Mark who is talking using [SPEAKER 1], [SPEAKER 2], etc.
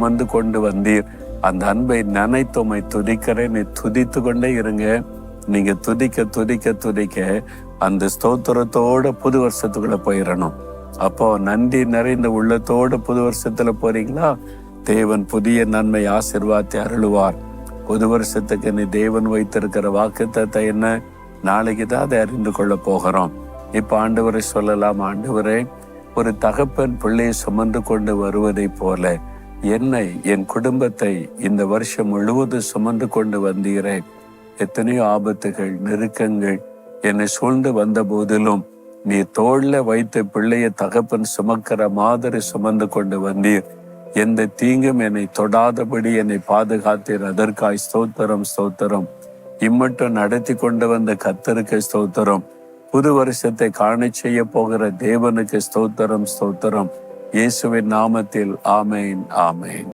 [SPEAKER 1] சுமந்து கொண்டு வந்தீர். அந்த அன்பை நினைத்து உம்மை துதிக்கிறேன். நீ துதித்து கொண்டே இருங்க. நீங்க துதிக்க துதிக்க துதிக்க அந்த ஸ்தோத்திரத்தோட புது வருஷத்துக்குள்ள போயிடணும். அப்போ நன்றி நிறைந்த உள்ளத்தோட புது வருஷத்துல போறீங்களா, தேவன் புதிய நன்மை ஆசீர்வாதத்தை அருளுவார். புது வருஷத்துக்கு நீ தேவன் வைத்திருக்கிற வாக்குத்தத்தம் என்ன, நாளைக்கு தான் அதை அறிந்து கொள்ள போகிறோம். இப்ப ஆண்டவரை சொல்லலாம், ஆண்டவரே, ஒரு தகப்பன் பிள்ளையை சுமந்து கொண்டு வருவதை போல என்னை, என் குடும்பத்தை இந்த வருஷம் முழுவதும் சுமந்து கொண்டு வந்தீரே. எத்தனையோ ஆபத்துகள், நெருக்கங்கள் என்னை சூழ்ந்து வந்த போதிலும் நீ தோள்ல வைத்து பிள்ளைய தகப்பன் சுமக்கிற மாதிரி சுமந்து கொண்டு வந்தீர். எந்த தீங்கும் என்னை தொடாதபடி என்னை பாதுகாத்தீர். அதற்காய் ஸ்தோத்திரம் ஸ்தோத்திரம். இம்மட்டும் நடத்தி கொண்டு வந்த கர்த்தருக்கு ஸ்தோத்திரம். புது வருஷத்தை காண செய்ய போகிற தேவனுக்கு ஸ்தோத்திரம் ஸ்தோத்திரம். இயேசுவின் நாமத்தில் ஆமேன் ஆமேன்.